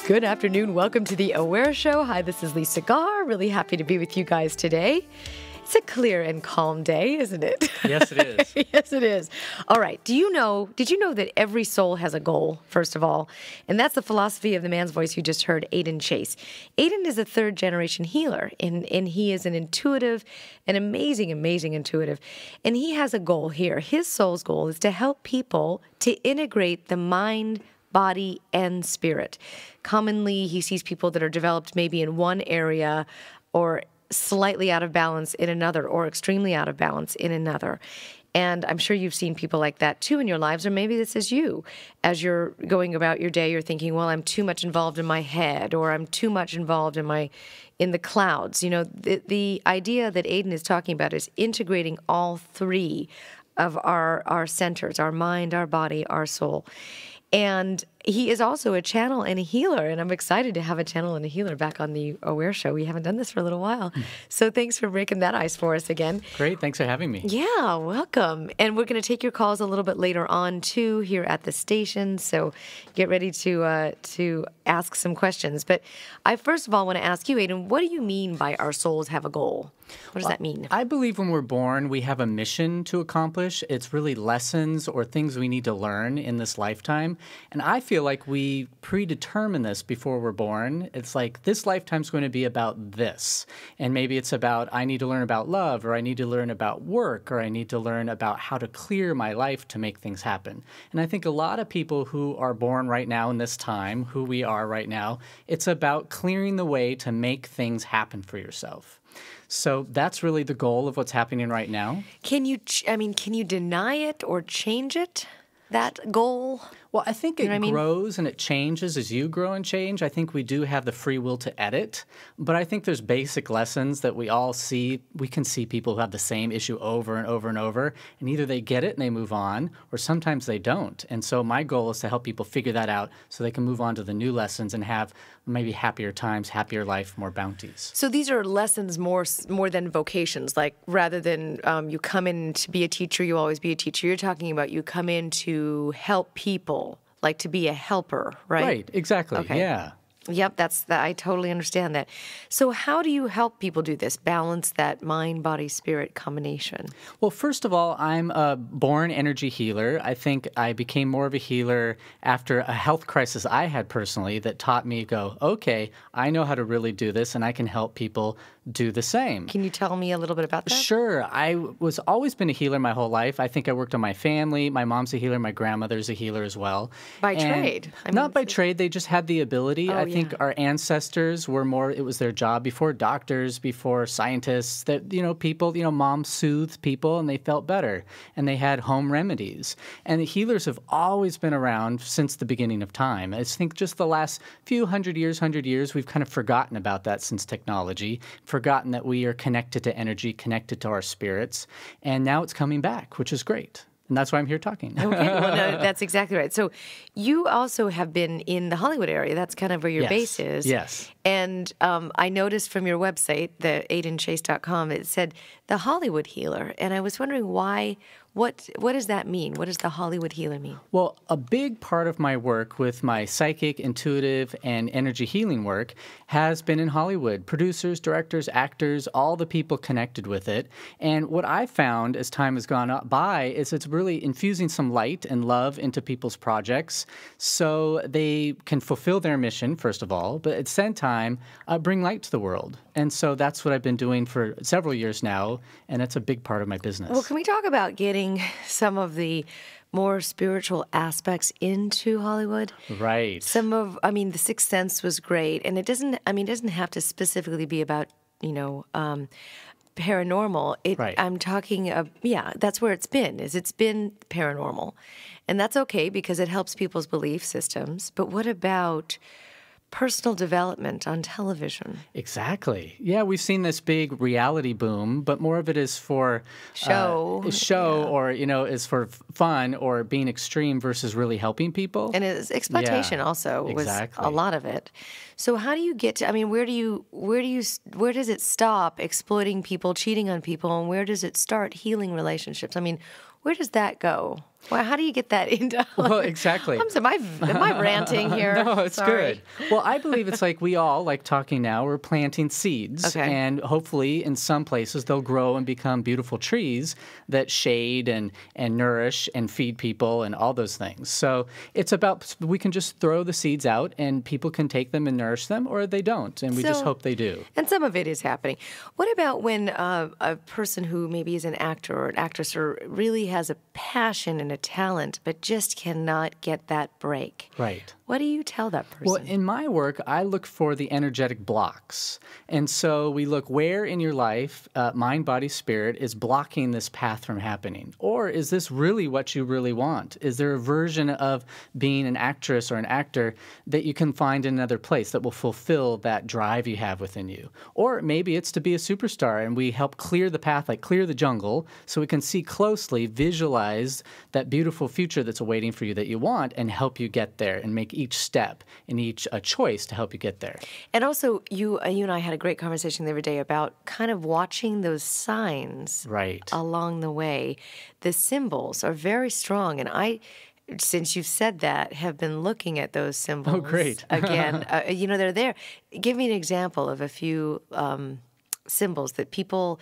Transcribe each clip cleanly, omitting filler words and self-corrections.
Good afternoon. Welcome to the Aware Show. Hi, this is Lisa Garr. Really happy to be with you guys today. It's a clear and calm day, isn't it? Yes, it is. Yes, it is. All right. Did you know that every soul has a goal, first of all? And that's the philosophy of the man's voice you just heard, Aiden Chase. Aiden is a third-generation healer, and he is an amazing intuitive. And he has a goal here. His soul's goal is to help people to integrate the mind, body, and spirit. Commonly, he sees people that are developed maybe in one area or slightly out of balance in another or extremely out of balance in another. And I'm sure you've seen people like that too in your lives, or maybe this is you. As you're going about your day, you're thinking, well, I'm too much involved in my head, or I'm too much involved in the clouds. You know, the idea that Aiden is talking about is integrating all three of our centers, our mind, our body, our soul. And he is also a channel and a healer, and I'm excited to have a channel and a healer back on the Aware Show. We haven't done this for a little while. So thanks for breaking that ice for us again. Great. Thanks for having me. Yeah, welcome. And we're going to take your calls a little bit later on, too, here at the station. So get ready to ask some questions. But I first of all want to ask you, Aiden, what do you mean by our souls have a goal? What does that mean? I believe when we're born, we have a mission to accomplish. It's really lessons or things we need to learn in this lifetime. And I feel like we predetermine this before we're born. It's like this lifetime's going to be about this. And maybe it's about I need to learn about love, or I need to learn about work, or I need to learn about how to clear my life to make things happen. And I think a lot of people who are born right now in this time, who we are right now, it's about clearing the way to make things happen for yourself. So that's really the goal of what's happening right now. Can you deny it or change it, that goal? Well, I think it grows and it changes as you grow and change. I think we do have the free will to edit, but I think there's basic lessons that we all see. We can see people who have the same issue over and over and over, and either they get it and they move on, or sometimes they don't. And so my goal is to help people figure that out so they can move on to the new lessons and have maybe happier times, happier life, more bounties. So these are lessons more than vocations. Like rather than you come in to be a teacher, you always be a teacher. You're talking about you come in to help people. Like to be a helper, right? Right, exactly, okay. Yeah. Yep, I totally understand that. So how do you help people do this, balance that mind, body, spirit combination? Well, first of all, I'm a born energy healer. I think I became more of a healer after a health crisis I had personally that taught me okay, I know how to really do this, and I can help people do the same. Can you tell me a little bit about that? Sure. I was always been a healer my whole life. I think I worked on my family. My mom's a healer. My grandmother's a healer as well. By trade? Not by trade. They just had the ability. I think our ancestors were more, it was their job before doctors, before scientists, that, people, mom soothed people and they felt better. And they had home remedies. And the healers have always been around since the beginning of time. I think just the last few hundred years, we've kind of forgotten about that since technology. Forgotten that we are connected to energy, connected to our spirits, and now it's coming back, which is great. And that's why I'm here talking. Okay, well, no, that's exactly right. So you also have been in the Hollywood area. That's kind of where your base is. Yes. And I noticed from your website, the aidenchase.com, it said the Hollywood healer. And I was wondering why. What does that mean? What does the Hollywood healer mean? Well, a big part of my work with my psychic, intuitive, and energy healing work has been in Hollywood. Producers, directors, actors, all the people connected with it. And what I found as time has gone by is it's really infusing some light and love into people's projects so they can fulfill their mission, first of all, but at the same time, bring light to the world. And so that's what I've been doing for several years now, and it's a big part of my business. Well, can we talk about getting some of the more spiritual aspects into Hollywood? Right. The Sixth Sense was great, and it doesn't have to specifically be about, paranormal. Right. I'm talking that's where it's been paranormal. And that's okay because it helps people's belief systems. But what about personal development on television? Exactly. Yeah, we've seen this big reality boom, but more of it is for show, or is for fun or being extreme versus really helping people. And it's exploitation also was a lot of it. So how do you get to? I mean, where does it stop exploiting people, cheating on people, and where does it start healing relationships? I mean, Where does that go? Well, how do you get that into? Well, exactly. Am I ranting here? No, it's Sorry. good. Well, I believe it's like we all, like talking now, we're planting seeds. Okay. And hopefully in some places they'll grow and become beautiful trees that shade and nourish and feed people and all those things. So it's about, we can just throw the seeds out and people can take them and nourish them, or they don't. And we just hope they do. And some of it is happening. What about when a person who maybe is an actor or an actress or really has a passion and a talent, but just cannot get that break? Right. What do you tell that person? Well, in my work, I look for the energetic blocks. And so we look where in your life, mind, body, spirit, is blocking this path from happening. Or is this really what you really want? Is there a version of being an actress or an actor that you can find in another place that will fulfill that drive you have within you? Or maybe it's to be a superstar and we help clear the path, like clear the jungle, so we can see closely, visualize that beautiful future that's awaiting for you that you want and help you get there and make each step and each choice to help you get there. And also, you and I had a great conversation the other day about kind of watching those signs along the way. The symbols are very strong, and I, since you've said that, have been looking at those symbols. Oh, great. Again, they're there. Give me an example of a few symbols that people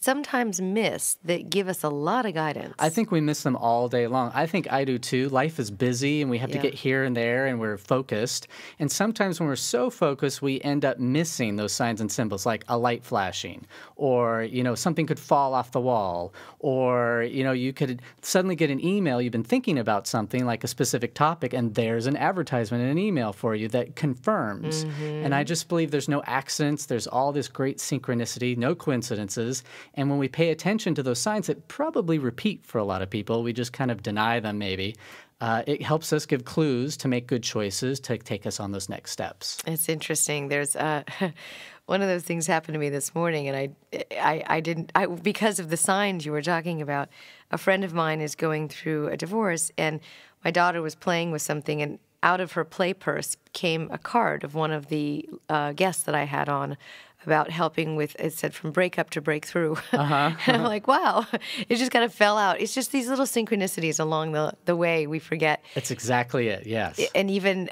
sometimes miss that give us a lot of guidance. I think we miss them all day long. I think I do too. Life is busy and we have to get here and there and we're focused. And sometimes when we're so focused, we end up missing those signs and symbols like a light flashing or, something could fall off the wall or, you could suddenly get an email. You've been thinking about something like a specific topic and there's an advertisement in an email for you that confirms. And I just believe there's no accidents. There's all this great synchronicity, no coincidences. And when we pay attention to those signs that probably repeat for a lot of people, we just kind of deny them maybe, it helps us give clues to make good choices to take us on those next steps. It's interesting. There's one of those things happened to me this morning, and I didn't because of the signs you were talking about. A friend of mine is going through a divorce, and my daughter was playing with something, and out of her play purse came a card of one of the guests that I had on about helping with, it said, from breakup to breakthrough. And I'm like, wow, it just kind of fell out. It's just these little synchronicities along the way we forget. That's exactly it, yes. And even,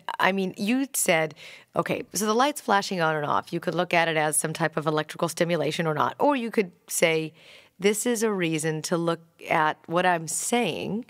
you said, okay, so the light's flashing on and off. You could look at it as some type of electrical stimulation or not. Or you could say, this is a reason to look at what I'm saying.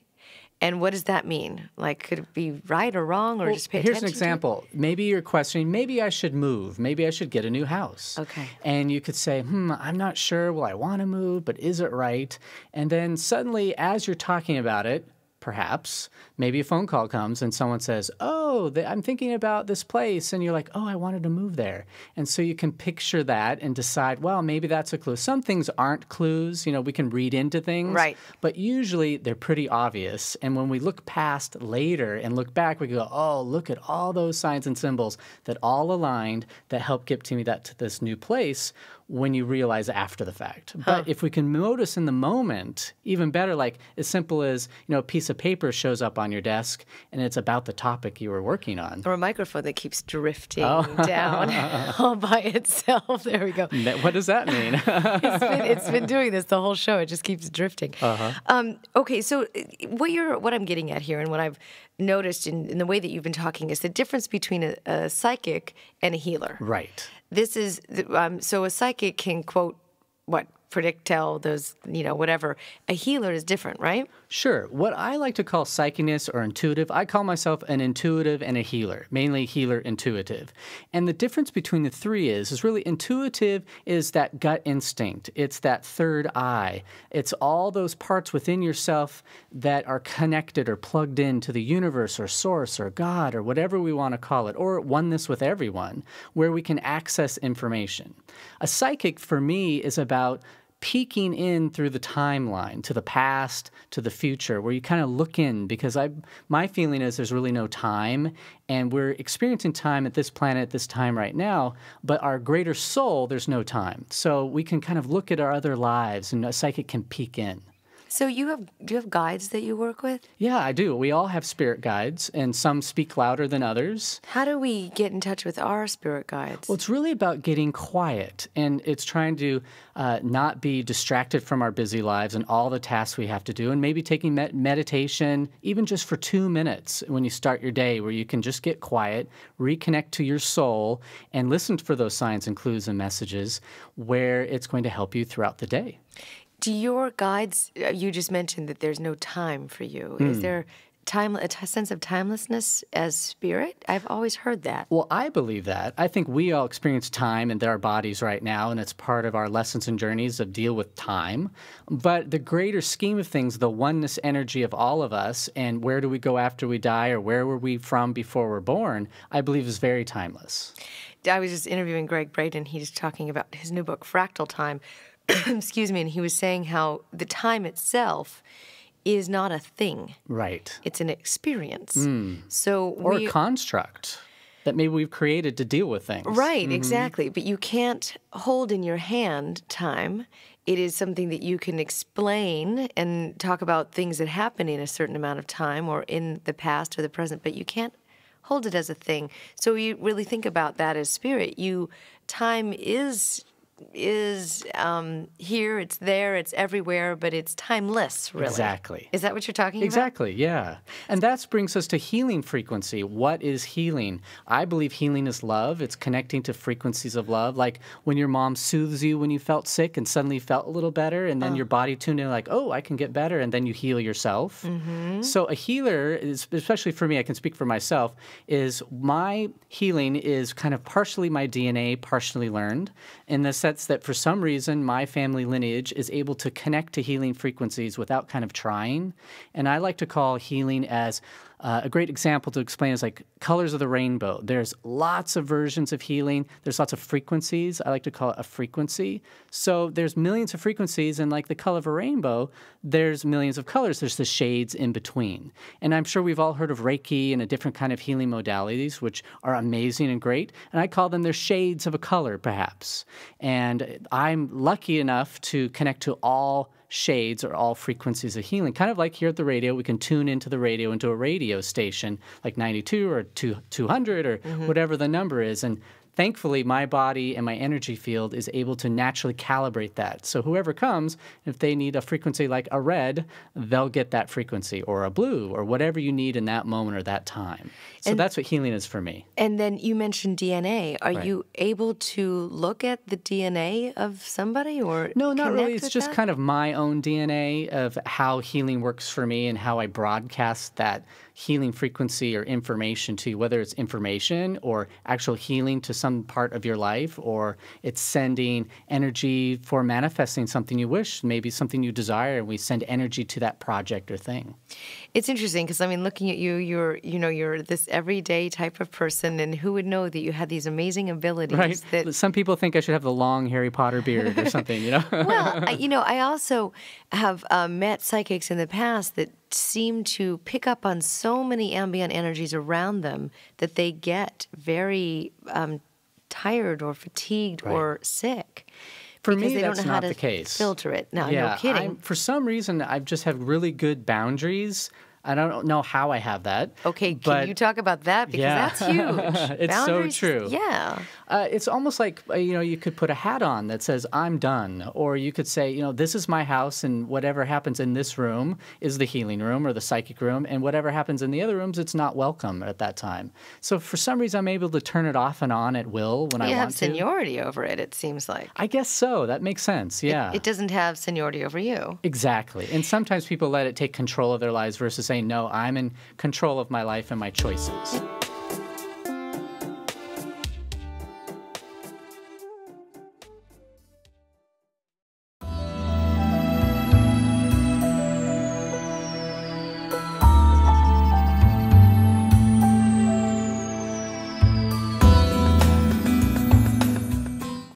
And what does that mean? Like, could it be right or wrong, or just pay attention? Here's an example. Maybe you're questioning, maybe I should move. Maybe I should get a new house. Okay. And you could say, I'm not sure. Well, I want to move, but is it right? And then suddenly, as you're talking about it, perhaps, maybe a phone call comes and someone says, I'm thinking about this place. And you're like, I wanted to move there. And so you can picture that and decide, well, maybe that's a clue. Some things aren't clues. We can read into things. Right. But usually they're pretty obvious. And when we look past later and look back, we go, look at all those signs and symbols that all aligned that help get me to this new place when you realize after the fact. But if we can notice in the moment, even better, like as simple as, a piece of paper shows up on your desk and it's about the topic you were working on. Or a microphone that keeps drifting down all by itself. There we go. What does that mean? It's been doing this the whole show. It just keeps drifting. Okay, so what I'm getting at here and what I've noticed in the way that you've been talking is the difference between a psychic and a healer. Right. This is, so a psychic can quote, predict, tell, those, whatever. A healer is different, right? Sure. What I like to call psychiness or intuitive, I call myself an intuitive and a healer, mainly healer intuitive. And the difference between the three is really intuitive is that gut instinct. It's that third eye. It's all those parts within yourself that are connected or plugged into the universe or source or God or whatever we want to call it, or oneness with everyone, where we can access information. A psychic, for me, is about peeking in through the timeline to the past, to the future, where you kind of look in, because my feeling is there's really no time, and we're experiencing time at this planet at this time right now, but our greater soul, there's no time. So we can kind of look at our other lives, and a psychic can peek in. So do you have guides that you work with? Yeah, I do. We all have spirit guides, and some speak louder than others. How do we get in touch with our spirit guides? Well, it's really about getting quiet, and it's trying to not be distracted from our busy lives and all the tasks we have to do, and maybe taking meditation, even just for 2 minutes when you start your day, where you can just get quiet, reconnect to your soul, and listen for those signs and clues and messages where it's going to help you throughout the day. Do your guides, you just mentioned that there's no time for you. Is there a sense of timelessness as spirit? I've always heard that. Well, I believe that. I think we all experience time in our bodies right now, and it's part of our lessons and journeys of deal with time. But the greater scheme of things, the oneness energy of all of us, and where do we go after we die, or where were we from before we're born, I believe is very timeless. I was just interviewing Greg Braden. He's talking about his new book, Fractal Time. Excuse me, and he was saying how the time itself is not a thing. Right. It's an experience. So or a construct that maybe we've created to deal with things. Right, exactly. But you can't hold in your hand time. It is something that you can explain and talk about things that happen in a certain amount of time or in the past or the present, but you can't hold it as a thing. So you really think about that as spirit. Time is here, it's there, it's everywhere, but it's timeless, really. Exactly. Is that what you're talking about? Exactly, yeah. And that brings us to healing frequency. What is healing? I believe healing is love. It's connecting to frequencies of love. Like when your mom soothes you when you felt sick and suddenly felt a little better, and then your body tuned in like, oh, I can get better, and then you heal yourself. So a healer, is, especially for me, I can speak for myself, is my healing is kind of partially my DNA, partially learned, in the sense that for some reason my family lineage is able to connect to healing frequencies without kind of trying. And I like to call healing as a great example to explain is like colors of the rainbow. There's lots of versions of healing. There's lots of frequencies. I like to call it a frequency. So there's millions of frequencies, and like the color of a rainbow, there's millions of colors. There's the shades in between. And I'm sure we've all heard of Reiki and a different kind of healing modalities, which are amazing and great. And I call them their shades of a color, perhaps. And I'm lucky enough to connect to all shades or all frequencies of healing. Kind of like here at the radio, we can tune into the radio, into a radio station like 92 or 200 or whatever the number is. And thankfully, my body and my energy field is able to naturally calibrate that. So whoever comes, if they need a frequency like a red, they'll get that frequency, or a blue, or whatever you need in that moment or that time. So that's what healing is for me. And then you mentioned DNA. Are Right. you able to look at the DNA of somebody or No, not really. connect It's with just that? kind of my own DNA of how healing works for me and how I broadcast that healing frequency or information to you, whether it's information or actual healing to some part of your life, or it's sending energy for manifesting something you wish, maybe something you desire, and we send energy to that project or thing. It's interesting because, I mean, looking at you, you're this everyday type of person, and who would know that you had these amazing abilities? Right? That, Some people think I should have the long Harry Potter beard or something, you know? well, I also have met psychics in the past that seem to pick up on so many ambient energies around them that they get very tired or fatigued Right. or sick. For because me, they don't that's know how not to the case. filter it. No, Yeah, no kidding. for some reason, I've just have really good boundaries. I don't know how I have that. Okay, but can you talk about that? Because yeah. that's huge. It's so Boundaries, true. Yeah. It's almost like, you could put a hat on that says, I'm done. Or you could say, this is my house, and whatever happens in this room is the healing room or the psychic room, and whatever happens in the other rooms, it's not welcome at that time. So for some reason, I'm able to turn it off and on at will when I You want have to. seniority over it, it seems like. I guess so. That makes sense. Yeah. It doesn't have seniority over you. Exactly. And sometimes people let it take control of their lives versus saying, no, I'm in control of my life and my choices.